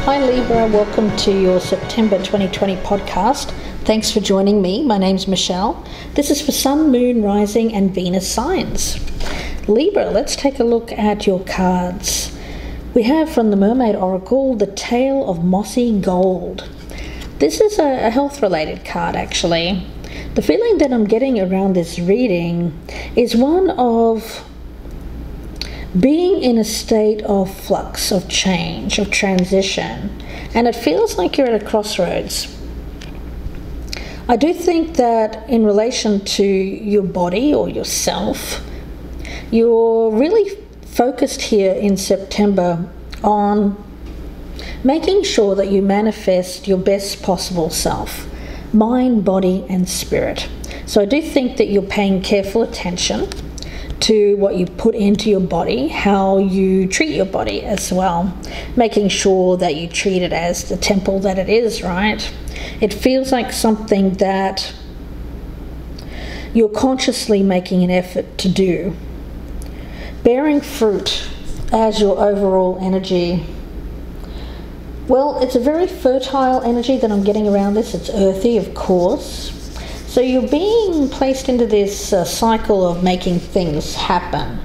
Hi Libra, welcome to your September 2020 podcast. Thanks for joining me. My name's Michelle. This is for Sun, Moon, Rising and Venus signs. Libra, let's take a look at your cards. We have from the Mermaid Oracle, the Tale of Mossy Gold. This is a health-related card actually. The feeling that I'm getting around this reading is one of being in a state of flux, of change, of transition, and it feels like you're at a crossroads. I do think that in relation to your body or yourself, you're really focused here in September on making sure that you manifest your best possible self, mind, body and spirit. So I do think that you're paying careful attention to what you put into your body, how you treat your body as well, making sure that you treat it as the temple that it is, right? It feels like something that you're consciously making an effort to do, bearing fruit as your overall energy. Well, it's a very fertile energy that I'm getting around this. It's earthy, of course. So you're being placed into this cycle of making things happen,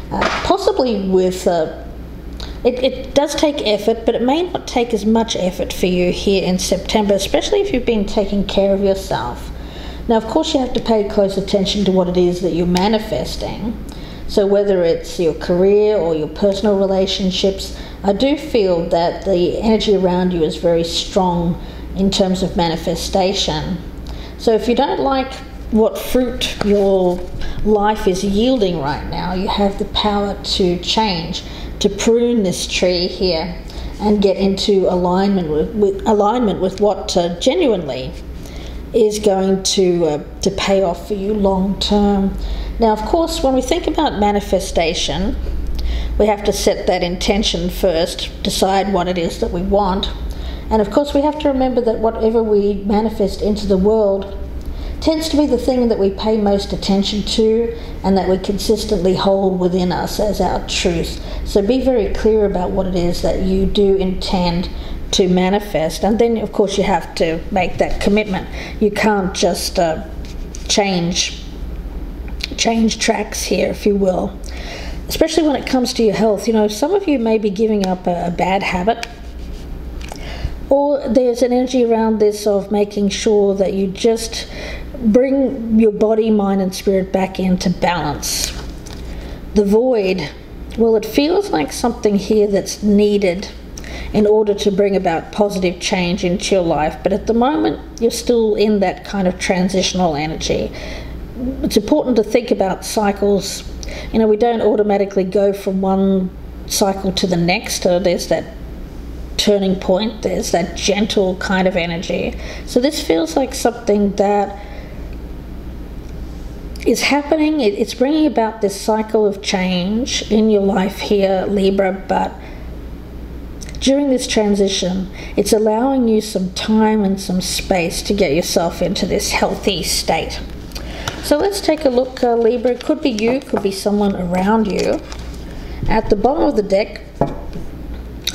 possibly with, it does take effort, but it may not take as much effort for you here in September, especially if you've been taking care of yourself. Now, of course, you have to pay close attention to what it is that you're manifesting. So whether it's your career or your personal relationships, I do feel that the energy around you is very strong in terms of manifestation. So if you don't like what fruit your life is yielding right now, you have the power to change, to prune this tree here and get into alignment with what genuinely is going to pay off for you long term. Now, of course, when we think about manifestation, we have to set that intention first, decide what it is that we want. And of course, we have to remember that whatever we manifest into the world tends to be the thing that we pay most attention to and that we consistently hold within us as our truth. So be very clear about what it is that you do intend to manifest. And then, of course, you have to make that commitment. You can't just change tracks here, if you will. Especially when it comes to your health. You know, some of you may be giving up a bad habit, or there's an energy around this of making sure that you just bring your body, mind and spirit back into balance. The void, well, it feels like something here that's needed in order to bring about positive change into your life, but at the moment you're still in that kind of transitional energy. It's important to think about cycles. You know, we don't automatically go from one cycle to the next. There's that turning point, there's that gentle kind of energy. So this feels like something that is happening. It's bringing about this cycle of change in your life here, Libra, but during this transition, it's allowing you some time and some space to get yourself into this healthy state. So let's take a look, Libra. It could be you, could be someone around you. At the bottom of the deck,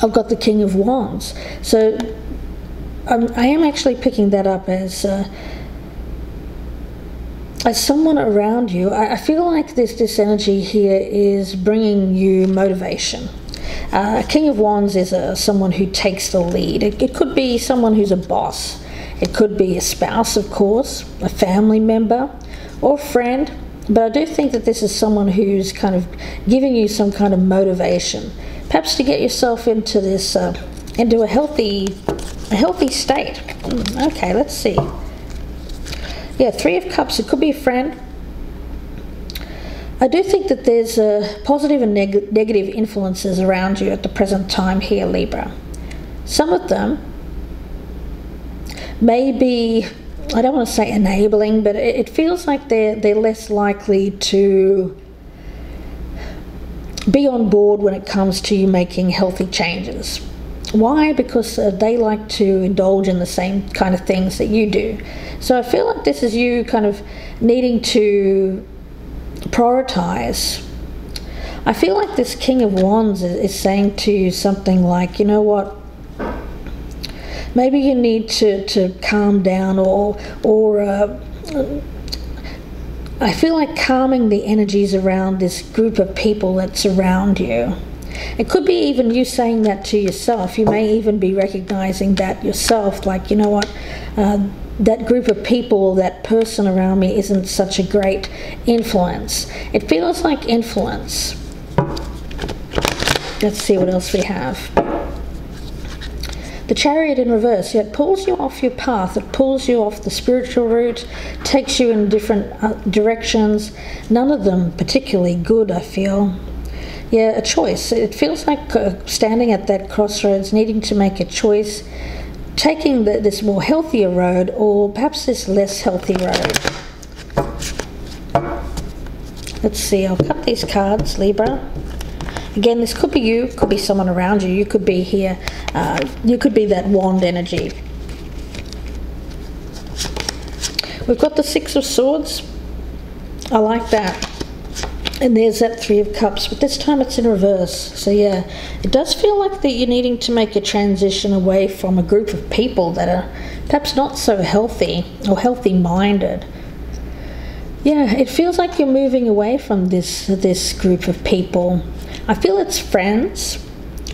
I've got the King of Wands. So I am actually picking that up as someone around you. I feel like this energy here is bringing you motivation. King of Wands is someone who takes the lead. It could be someone who's a boss. It could be a spouse, of course, a family member, or a friend. But I do think that this is someone who's kind of giving you some kind of motivation, perhaps to get yourself into this, into a healthy state. Okay, let's see. Yeah, Three of Cups. It could be a friend. I do think that there's positive and negative influences around you at the present time here, Libra. Some of them may be, I don't want to say enabling, but it feels like they're less likely to be on board when it comes to you making healthy changes. Why? Because they like to indulge in the same kind of things that you do. So I feel like this is you kind of needing to prioritize. I feel like this King of Wands is saying to you something like, you know what, maybe you need to calm down, or I feel like calming the energies around this group of people that's around you. It could be even you saying that to yourself. You may even be recognizing that yourself, like, you know what, that group of people, that person around me isn't such a great influence. It feels like influence. Let's see what else we have. The Chariot in reverse. Yeah, it pulls you off your path. It pulls you off the spiritual route, takes you in different directions. None of them particularly good, I feel. Yeah, a choice. It feels like standing at that crossroads, needing to make a choice, taking this more healthier road, or perhaps this less healthy road. Let's see, I'll cut these cards, Libra. Again, this could be you, could be someone around you. You could be here. You could be that wand energy. We've got the Six of Swords. I like that. And there's that Three of Cups, but this time it's in reverse. So yeah, it does feel like that you're needing to make a transition away from a group of people that are perhaps not so healthy or healthy-minded. Yeah, it feels like you're moving away from this group of people. I feel it's friends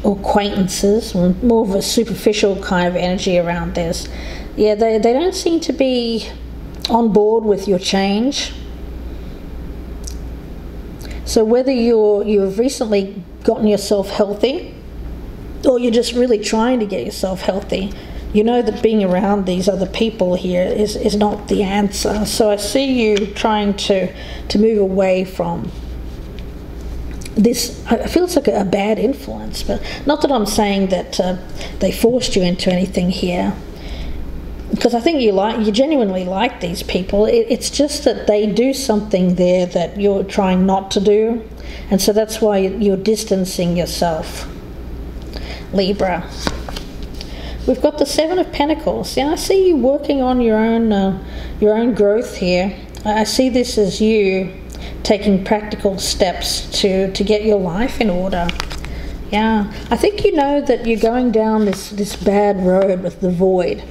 or acquaintances, or more of a superficial kind of energy around this. Yeah, they don't seem to be on board with your change. So whether you've recently gotten yourself healthy, or you're just really trying to get yourself healthy, you know that being around these other people here is not the answer. So I see you trying to move away from this. It feels like a bad influence, but not that I'm saying that they forced you into anything here, because I think you genuinely like these people. It's just that they do something there that you're trying not to do, and so that's why you're distancing yourself, Libra. We've got the Seven of Pentacles. Yeah, I see you working on your own growth here. I see this as you taking practical steps to get your life in order. Yeah, I think you know that you're going down this bad road with the void.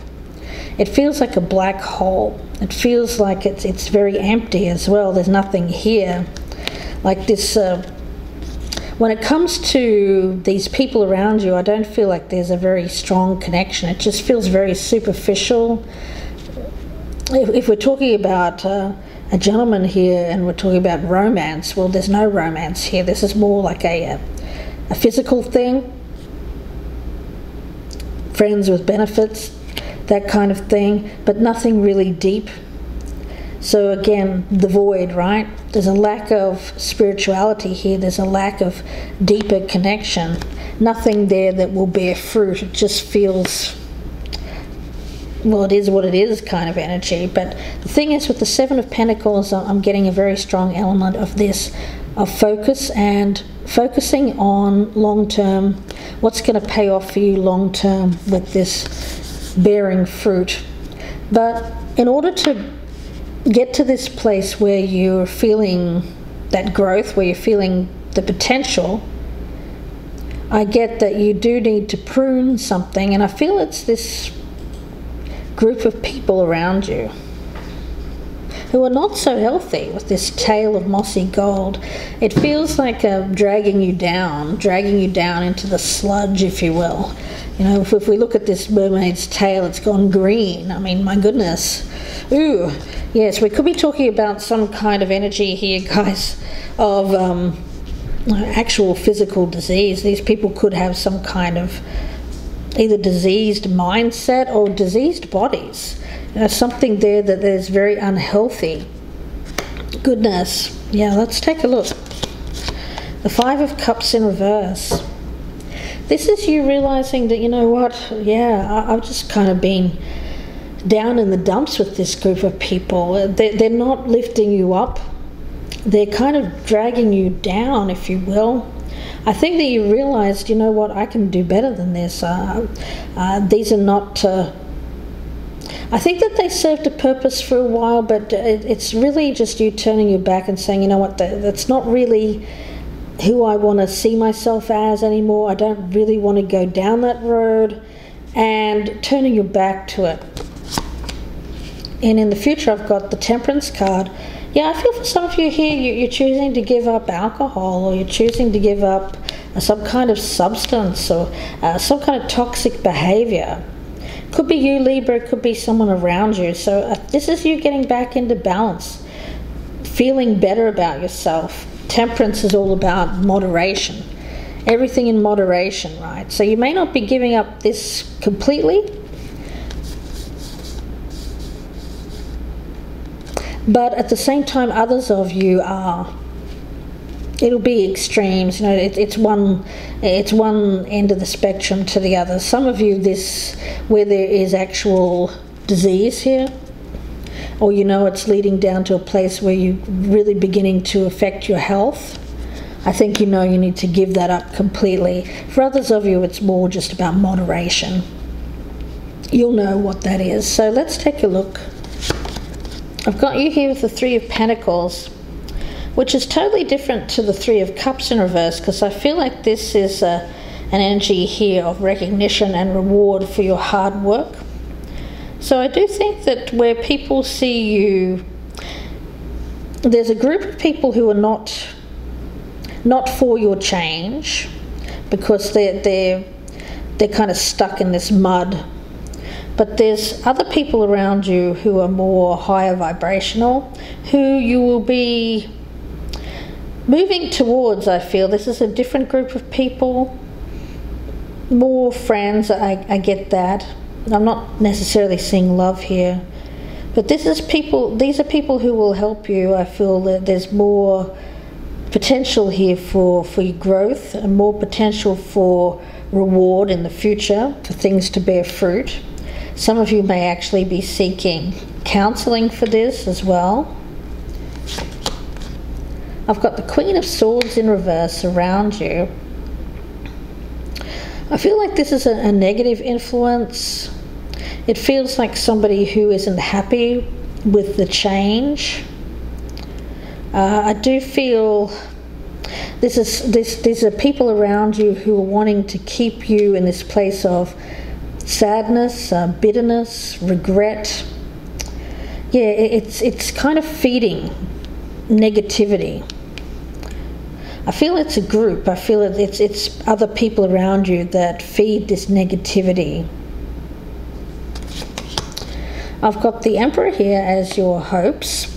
It feels like a black hole. It feels like it's very empty as well. There's nothing here. Like this, when it comes to these people around you, I don't feel like there's a very strong connection. It just feels very superficial. If we're talking about a gentleman here and we're talking about romance, well, there's no romance here. This is more like a physical thing. Friends with benefits, that kind of thing, but nothing really deep. So again, the void, right? There's a lack of spirituality here. There's a lack of deeper connection. Nothing there that will bear fruit. It just feels, well, it is what it is kind of energy. But the thing is, with the Seven of Pentacles, I'm getting a very strong element of this, of focus and focusing on long-term, what's going to pay off for you long-term with this bearing fruit. But in order to get to this place where you're feeling that growth, where you're feeling the potential, I get that you do need to prune something, and I feel it's this group of people around you who are not so healthy with this tail of mossy gold. It feels like dragging you down into the sludge, if you will. You know, if we look at this mermaid's tail, it's gone green. I mean, my goodness. Ooh, yes, we could be talking about some kind of energy here, guys, of actual physical disease. These people could have some kind of either diseased mindset or diseased bodies. Something there that is very unhealthy. Goodness. Yeah, let's take a look. The Five of Cups in reverse. This is you realizing that, you know what, yeah, I've just kind of been down in the dumps with this group of people. They're not lifting you up. They're kind of dragging you down, if you will. I think that you realized, you know what, I can do better than this. These are not... I think that they served a purpose for a while, but it's really just you turning your back and saying, you know what, that's not really who I want to see myself as anymore. I don't really want to go down that road. and turning your back to it. And in the future, I've got the Temperance card. Yeah, I feel for some of you here, you're choosing to give up alcohol, or you're choosing to give up some kind of substance, or some kind of toxic behavior. Could be you, Libra, it could be someone around you. So this is you getting back into balance, feeling better about yourself. Temperance is all about moderation. Everything in moderation, right? So you may not be giving up this completely, but at the same time, others of you are. It'll be extremes, you know. It's one end of the spectrum to the other. Some of you, this where there is actual disease here, or you know it's leading down to a place where you're really beginning to affect your health. I think you know you need to give that up completely. For others of you, it's more just about moderation. You'll know what that is. So let's take a look. I've got you here with the Three of Pentacles, which is totally different to the Three of Cups in reverse, because I feel like this is an energy here of recognition and reward for your hard work. So I do think that where people see you, there's a group of people who are not for your change, because they're kind of stuck in this mud. But there's other people around you who are more higher vibrational, who you will be moving towards. I feel this is a different group of people, more friends. I get that. I'm not necessarily seeing love here, but these are people who will help you. I feel that there's more potential here for your growth, and more potential for reward in the future, for things to bear fruit. Some of you may actually be seeking counseling for this as well. I've got the Queen of Swords in reverse around you. I feel like this is a negative influence. It feels like somebody who isn't happy with the change. I do feel these are people around you who are wanting to keep you in this place of sadness, bitterness, regret. Yeah, it's kind of feeding negativity. I feel it's a group. I feel it's other people around you that feed this negativity. I've got the Emperor here as your hopes.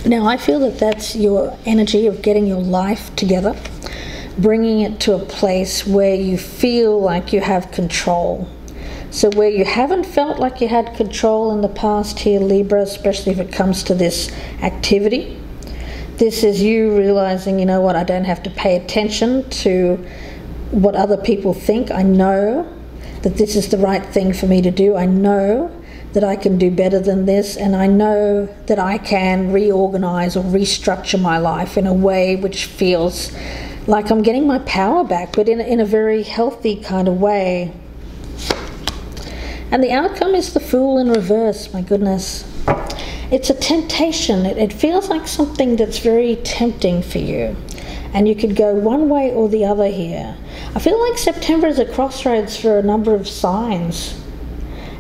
Now I feel that that's your energy of getting your life together, bringing it to a place where you feel like you have control. So where you haven't felt like you had control in the past here, Libra, especially if it comes to this activity, this is you realizing, you know what, I don't have to pay attention to what other people think. I know that this is the right thing for me to do. I know that I can do better than this, and I know that I can reorganize or restructure my life in a way which feels like I'm getting my power back, but in a very healthy kind of way. And the outcome is the Fool in reverse. My goodness. It's a temptation. It feels like something that's very tempting for you. And you could go one way or the other here. I feel like September is a crossroads for a number of signs.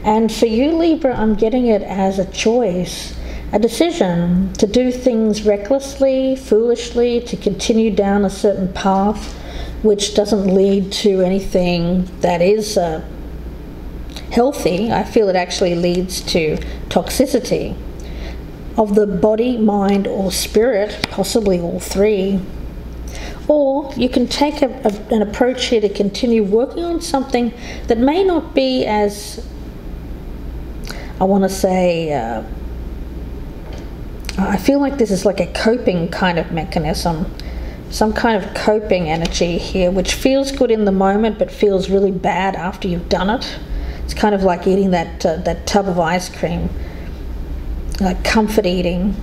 And for you, Libra, I'm getting it as a choice, a decision to do things recklessly, foolishly, to continue down a certain path which doesn't lead to anything that is healthy. I feel it actually leads to toxicity of the body, mind, or spirit, possibly all three. Or you can take an approach here to continue working on something that may not be as, I want to say, I feel like this is like a coping kind of mechanism, some kind of coping energy here, which feels good in the moment but feels really bad after you've done it. It's kind of like eating that tub of ice cream, like comfort eating.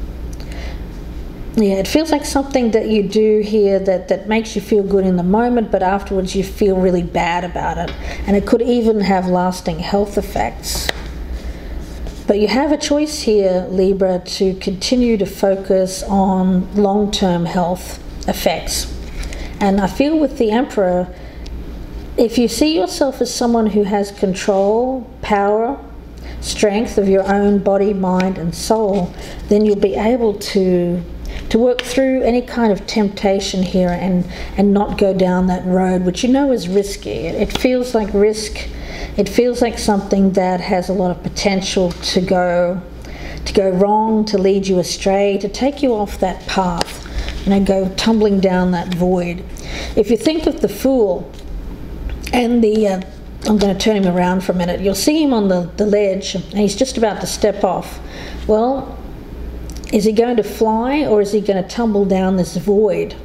Yeah, it feels like something that you do here that makes you feel good in the moment, but afterwards you feel really bad about it. And it could even have lasting health effects. But you have a choice here, Libra, to continue to focus on long-term health effects. And I feel with the Emperor, If you see yourself as someone who has control, power, strength of your own body, mind and soul, then you'll be able to work through any kind of temptation here and not go down that road, which you know is risky. It feels like risk. It feels like something that has a lot of potential to go wrong, to lead you astray, to take you off that path, go tumbling down that void. If you think of the Fool and I'm going to turn him around for a minute. You'll see him on the ledge, and he's just about to step off. Well, is he going to fly, or is he going to tumble down this void?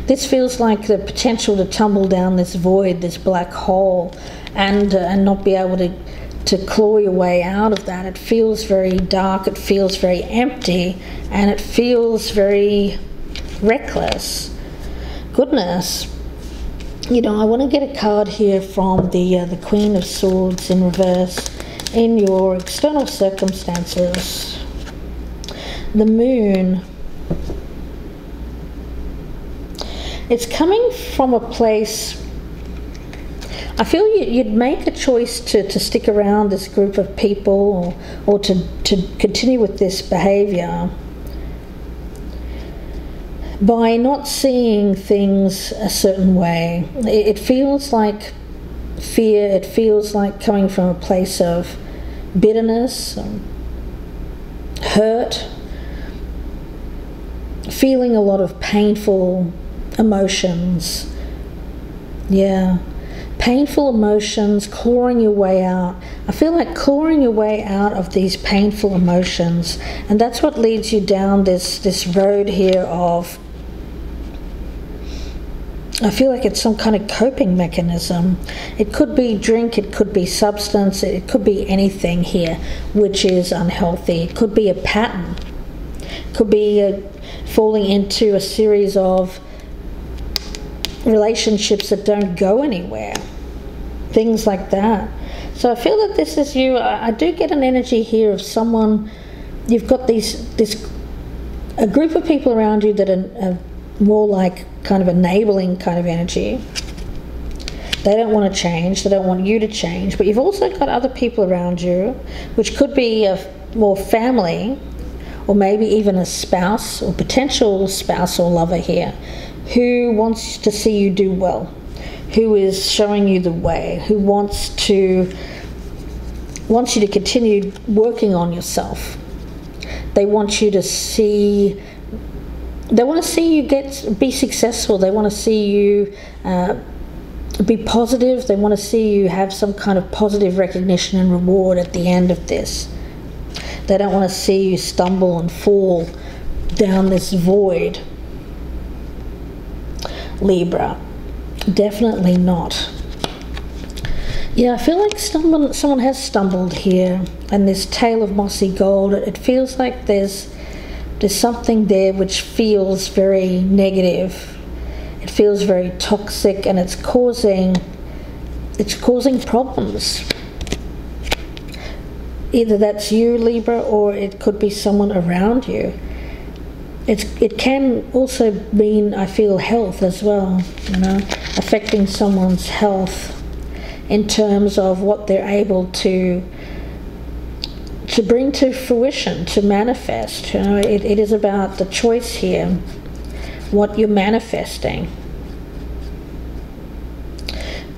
This feels like the potential to tumble down this void, this black hole, and not be able to claw your way out of that. It feels very dark, it feels very empty, and it feels very reckless. Goodness. I want to get a card here from the Queen of Swords in reverse in your external circumstances. The Moon. It's coming from a place, I feel you'd make a choice to stick around this group of people or to continue with this behavior by not seeing things a certain way. It feels like fear. It feels like coming from a place of bitterness, hurt, feeling a lot of painful emotions. Yeah, painful emotions, clawing your way out. I feel like clawing your way out of these painful emotions, and that's what leads you down this road here of, I feel like it's some kind of coping mechanism. It could be drink, it could be substance, it could be anything here which is unhealthy. It could be a pattern. It could be falling into a series of relationships that don't go anywhere. Things like that. So I feel that this is you. I do get an energy here of someone, you've got a group of people around you that are more like kind of enabling kind of energy. They don't want to change, they don't want you to change, but you've also got other people around you, which could be more family, or maybe even a spouse or potential spouse or lover here, who wants to see you do well, who is showing you the way, who wants you to continue working on yourself. They want you to see. They want to see you be successful. They want to see you be positive. They want to see you have some kind of positive recognition and reward at the end of this. They don't want to see you stumble and fall down this void. Libra. Definitely not. Yeah, I feel like someone has stumbled here, and this tale of mossy gold, it feels like there's something there which feels very negative. It feels very toxic, and it's causing problems. Either that's you, Libra, or it could be someone around you. It can also mean, I feel, health as well, affecting someone's health in terms of what they're able to bring to fruition, to manifest. It is about the choice here, what you're manifesting.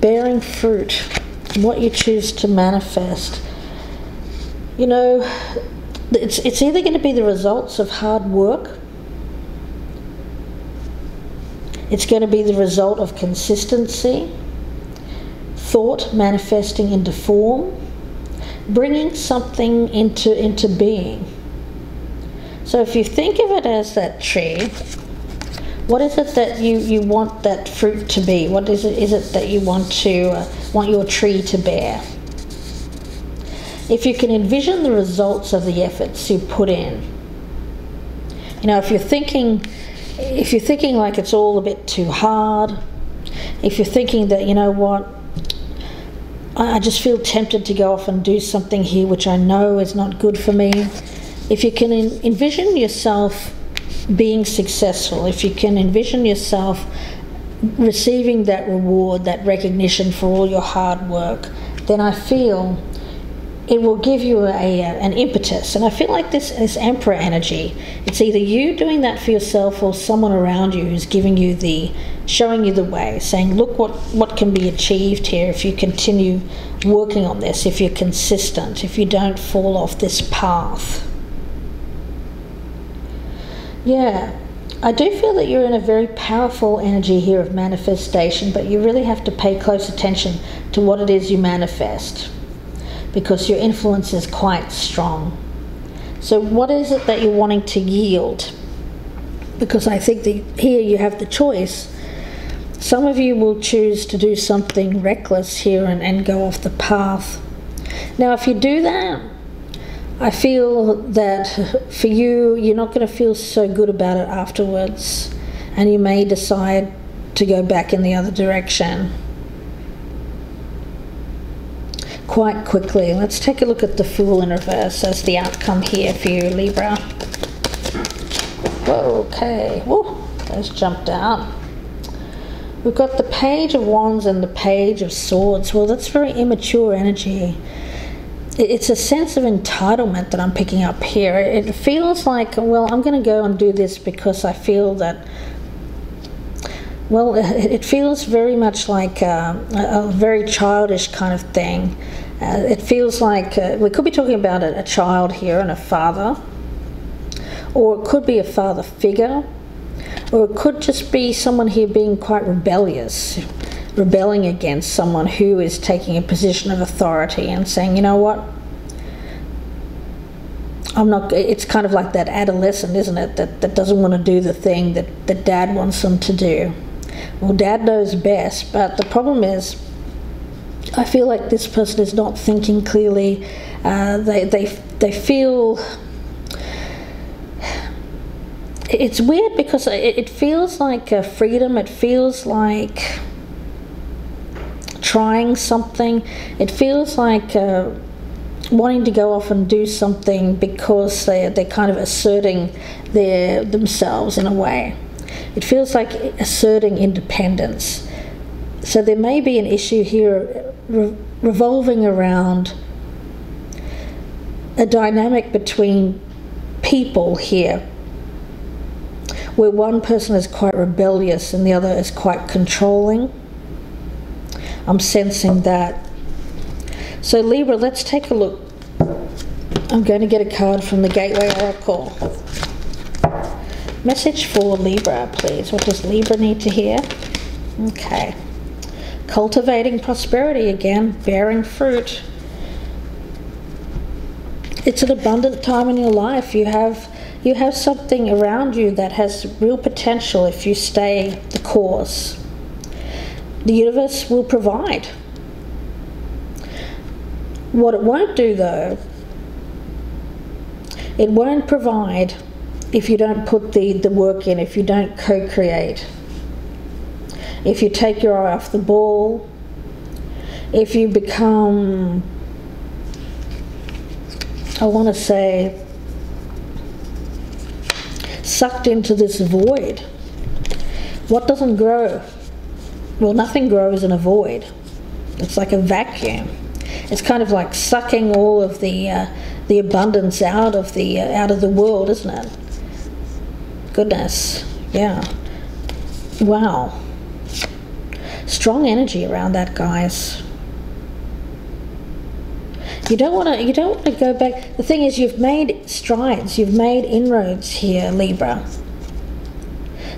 Bearing fruit, what you choose to manifest. It's either going to be the results of hard work, it's going to be the result of consistency, thought manifesting into form, bringing something into being. So if you think of it as that tree, what is it that you want that fruit to be? What is it that you want your tree to bear? If you can envision the results of the efforts you put in, if you're thinking like it's all a bit too hard, if you're thinking that, I just feel tempted to go off and do something here which I know is not good for me. If you can envision yourself being successful, if you can envision yourself receiving that reward, that recognition for all your hard work, then I feel it will give you an impetus. And I feel like this Emperor energy, it's either you doing that for yourself or someone around you who's giving you showing you the way, saying, look what can be achieved here if you continue working on this, if you're consistent, if you don't fall off this path. Yeah, I do feel that you're in a very powerful energy here of manifestation, but you really have to pay close attention to what it is you manifest, because your influence is quite strong. So what is it that you're wanting to yield? Because I think that here you have the choice. Some of you will choose to do something reckless here and go off the path. Now, if you do that, I feel that for you, you're not going to feel so good about it afterwards, and you may decide to go back in the other direction quite quickly. Let's take a look at the Fool in reverse as the outcome here for you, Libra. Whoa, okay. Whoa, those jumped out. We've got the Page of Wands and the Page of Swords. Well, that's very immature energy. It's a sense of entitlement that I'm picking up here. It feels like, well, I'm going to go and do this because I feel that, well, it feels very much like a very childish kind of thing. It feels like we could be talking about a child here and a father, or it could be a father figure, or it could just be someone here being quite rebellious, rebelling against someone who is taking a position of authority and saying, you know what, I'm not. It's kind of like that adolescent, isn't it, that doesn't want to do the thing that dad wants them to do. Well, dad knows best, but the problem is, I feel like this person is not thinking clearly. They feel, it's weird because it feels like freedom. It feels like trying something. It feels like wanting to go off and do something because they're kind of asserting themselves in a way. It feels like asserting independence. So there may be an issue here revolving around a dynamic between people here, where one person is quite rebellious and the other is quite controlling. I'm sensing that. So Libra, let's take a look. I'm going to get a card from the Gateway Oracle. Message for Libra, please. What does Libra need to hear? Okay. Cultivating prosperity again, bearing fruit. It's an abundant time in your life. You have something around you that has real potential if you stay the course. The universe will provide. What it won't do, though, it won't provide if you don't put the work in, if you don't co-create, if you take your eye off the ball, if you become, I want to say, sucked into this void. What doesn't grow? Well, nothing grows in a void. It's like a vacuum. It's kind of like sucking all of the abundance out of the world, isn't it? Goodness, yeah. Wow. Strong energy around that, guys. You don't want to go back. The thing is, you've made strides, you've made inroads here, Libra.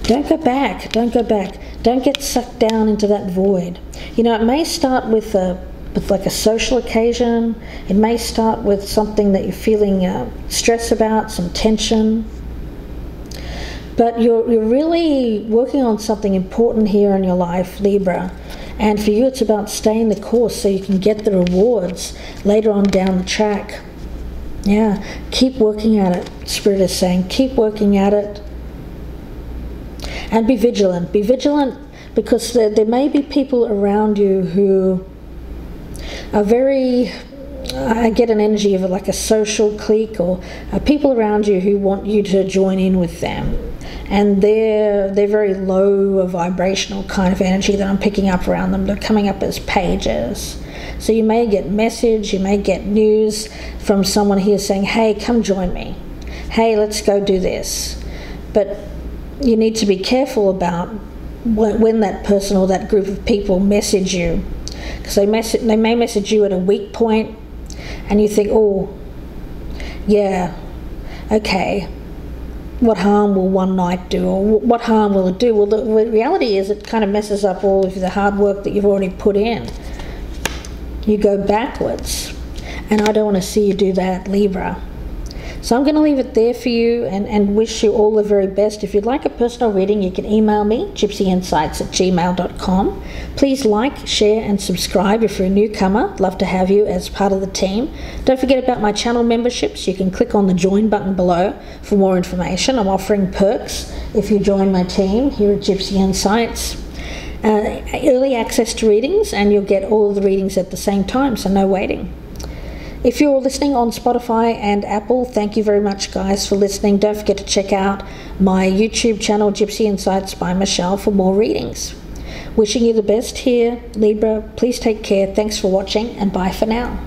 Don't go back. Don't go back. Don't get sucked down into that void. You know, it may start with like a social occasion. It may start with something that you're feeling stress about, some tension. But you're really working on something important here in your life, Libra. And for you, it's about staying the course so you can get the rewards later on down the track. Yeah, keep working at it, Spirit is saying. Keep working at it. And be vigilant. Be vigilant because there may be people around you who are very, I get an energy of like a social clique, or people around you who want you to join in with them. and they're very low vibrational kind of energy that I'm picking up around them. They're coming up as pages. So you may get message, you may get news from someone here saying, hey, come join me. Hey, let's go do this. But you need to be careful about when that person or that group of people message you, because they may message you at a weak point, and you think, oh, yeah, okay, what harm will one night do, or what harm will it do? Well, the reality is it kind of messes up all of the hard work that you've already put in. You go backwards, and I don't want to see you do that, Libra. So I'm going to leave it there for you and wish you all the very best. If you'd like a personal reading, you can email me, gypsyinsights@gmail.com. Please like, share and subscribe if you're a newcomer. Love to have you as part of the team. Don't forget about my channel memberships. You can click on the join button below for more information. I'm offering perks if you join my team here at Gypsy Insights. Early access to readings, and you'll get all of the readings at the same time, so no waiting. If you're listening on Spotify and Apple, thank you very much, guys, for listening. Don't forget to check out my YouTube channel, Gypsy Insights by Michelle, for more readings. Wishing you the best here, Libra. Please take care. Thanks for watching, and bye for now.